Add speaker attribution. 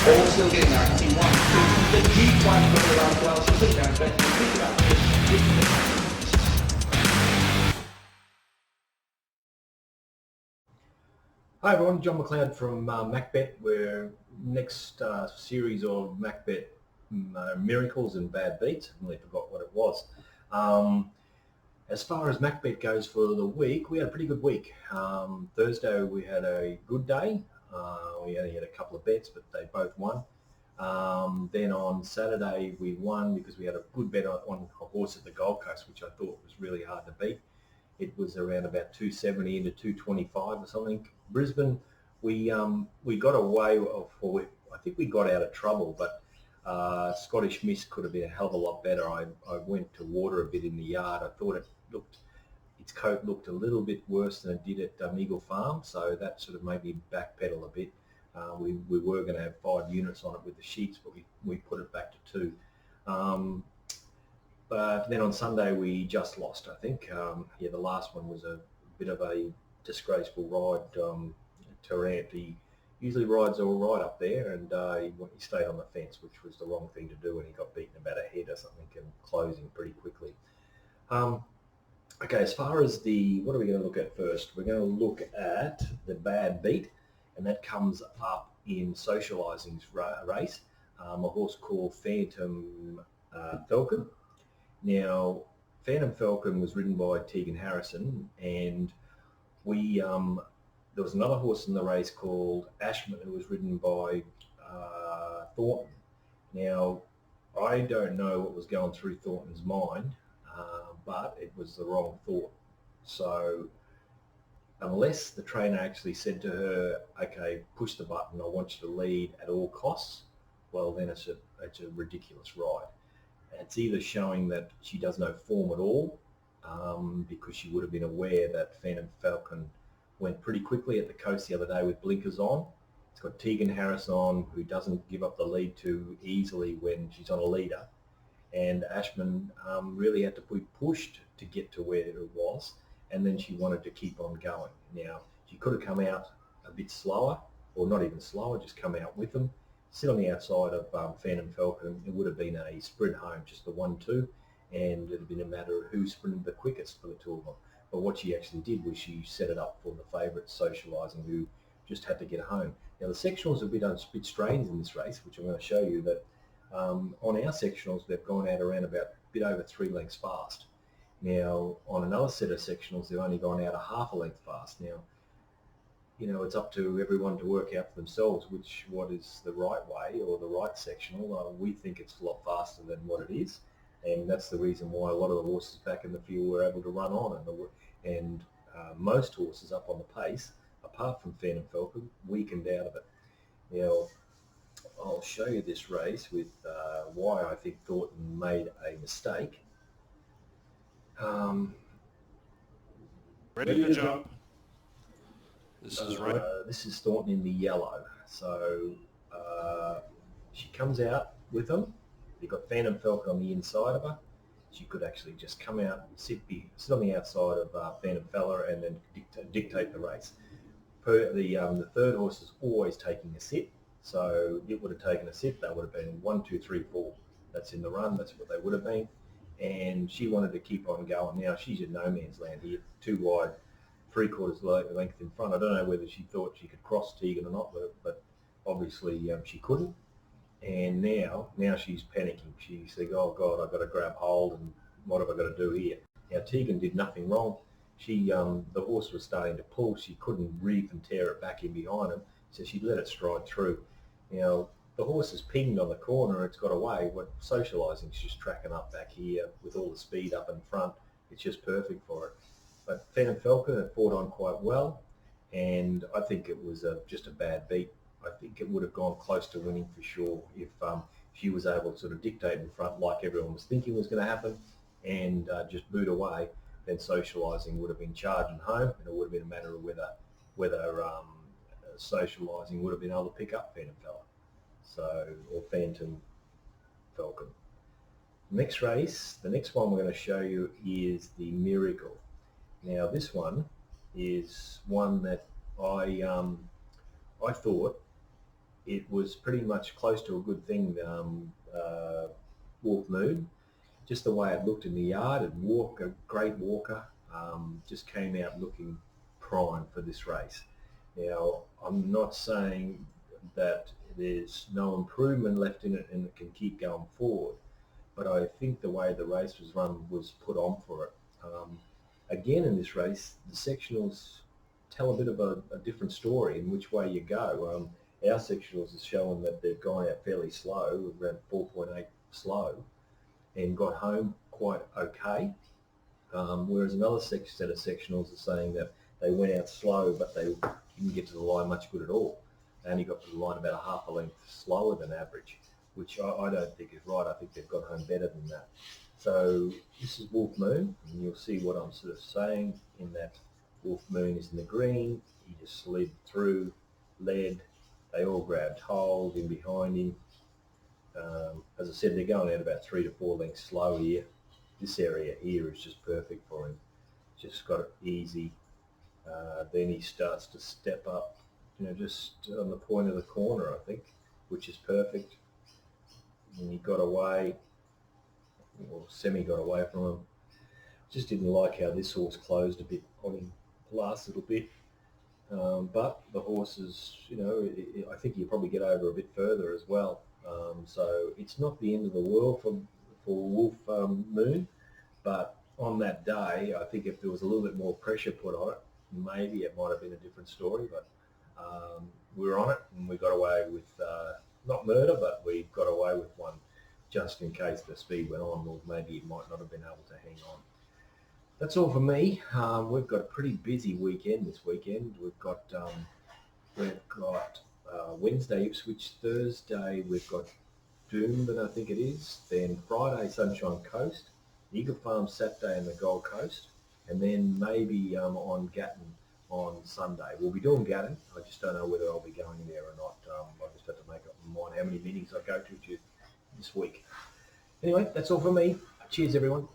Speaker 1: All still getting there. I can see one, two, the G trying to put it around as well. She's looking down, but she's about
Speaker 2: Hi everyone, John McLeod from Macbet. We're next series of Macbet miracles and bad beats. I really forgot what it was. As far as Macbet goes for the week, we had a pretty good week. Thursday we had a good day. We only had a couple of bets, but they both won. Then on Saturday we won because we had a good bet on a horse at the Gold Coast, which I thought was really hard to beat. It was around about 270 into 225 or something. Brisbane, we got away, I think we got out of trouble, but Scottish Miss could have been a hell of a lot better. I went to water a bit in the yard. I thought its coat looked a little bit worse than it did at Eagle Farm, so that sort of made me backpedal a bit. We were going to have 5 units on it with the sheets, but we put it back to 2. But then on Sunday we just lost, I think. The last one was a bit of a disgraceful ride. Tarrant, he usually rides all right up there, and he stayed on the fence, which was the wrong thing to do, and he got beaten about a head or something and closing pretty quickly. Okay, as far as what are we going to look at first? We're going to look at the bad beat, and that comes up in Socialising's race, a horse called Phantom Falcon. Now, Phantom Falcon was ridden by Tegan Harrison, and there was another horse in the race called Ashman who was ridden by Thornton. Now, I don't know what was going through Thornton's mind, but it was the wrong thought. So unless the trainer actually said to her, okay, push the button, I want you to lead at all costs, well, then it's a ridiculous ride. It's either showing that she does no form at all, because she would have been aware that Phantom Falcon went pretty quickly at the coast the other day with blinkers on. It's got Tegan Harris on, who doesn't give up the lead too easily when she's on a leader. And Ashman really had to be pushed to get to where it was, and then she wanted to keep on going. Now, she could have come out a bit slower, or not even slower, just come out with them. Sit on the outside of Phantom Falcon. It would have been a sprint home, just the 1-2, and it would have been a matter of who sprinted the quickest for the two of them. But what she actually did was she set it up for the favourite, Socialising, who just had to get home. Now, the sectionals have been a bit strange in this race, which I'm going to show you that on our sectionals, they've gone out around about a bit over 3 lengths fast. Now, on another set of sectionals, they've only gone out a half a length fast. Now, you know, it's up to everyone to work out for themselves what is the right way or the right sectional. We think it's a lot faster than what it is, and that's the reason why a lot of the horses back in the field were able to run on, and most horses up on the pace, apart from Phantom Falcon, weakened out of it. Now, I'll show you this race with why I think Thornton made a mistake.
Speaker 3: Ready to jump. This is right.
Speaker 2: This is Thornton in the yellow. So she comes out with them. You've got Phantom Falcon on the inside of her. She could actually just come out and sit on the outside of Phantom Fella and then dictate the race. The third horse is always taking a sit, so it would have taken a sit. That would have been 1, 2, 3, 4. That's in the run. That's what they would have been. And she wanted to keep on going. Now, she's in no man's land here, too wide, 3/4 length in front. I don't know whether she thought she could cross Tegan or not, but obviously she couldn't. And now she's panicking. She's saying, oh God, I've got to grab hold, and what have I got to do here? Now, Tegan did nothing wrong. The horse was starting to pull. She couldn't reef and tear it back in behind him, so she let it stride through. Now, the horse is pinged on the corner. It's got away. What Socialising's just tracking up back here with all the speed up in front. It's just perfect for it. But Phantom Falcon had fought on quite well, and I think it was just a bad beat. I think it would have gone close to winning for sure if she was able to sort of dictate in front like everyone was thinking was going to happen, and just boot away. Then Socialising would have been charging home, and it would have been a matter of whether Socialising would have been able to pick up Phantom Fella, or Phantom Falcon. Next race, the next one we're going to show you is the Miracle. Now, this one is one that I thought it was pretty much close to a good thing, Wolf Moon. Just the way it looked in the yard, a great walker, just came out looking prime for this race. Now, I'm not saying that there's no improvement left in it and it can keep going forward, but I think the way the race was run was put on for it. Again, in this race, the sectionals tell a bit of a different story in which way you go. Our sectionals is showing that they've gone out fairly slow, around 4.8 slow, and got home quite okay. Whereas another set of sectionals are saying that they went out slow, but they didn't get to the line much good at all. They only got to the line about a half a length slower than average, which I don't think is right. I think they've got home better than that. So this is Wolf Moon, and you'll see what I'm sort of saying in that Wolf Moon is in the green. He just slid through, led. They all grabbed hold in behind him. As I said, they're going out about 3 to 4 lengths slow here. This area here is just perfect for him. Just got it easy. Then he starts to step up, just on the point of the corner, I think, which is perfect. And he got away, or semi got away from him. Just didn't like how this horse closed a bit on him the last little bit. But the horses, I think you probably get over a bit further as well. So it's not the end of the world for Wolf Moon, but on that day, I think if there was a little bit more pressure put on it, maybe it might have been a different story. But we were on it, and we got away with not murder, but we got away with one, just in case the speed went on, or maybe it might not have been able to hang on. That's all for me. We've got a pretty busy weekend this weekend. We've got Wednesday Ipswich, Thursday we've got Doomben, I think it is. Then Friday Sunshine Coast, Eagle Farm Saturday and the Gold Coast, and then maybe on Gatton on Sunday. We'll be doing Gatton. I just don't know whether I'll be going there or not. I just have to make up my mind how many meetings I go to this week. Anyway, that's all for me. Cheers, everyone.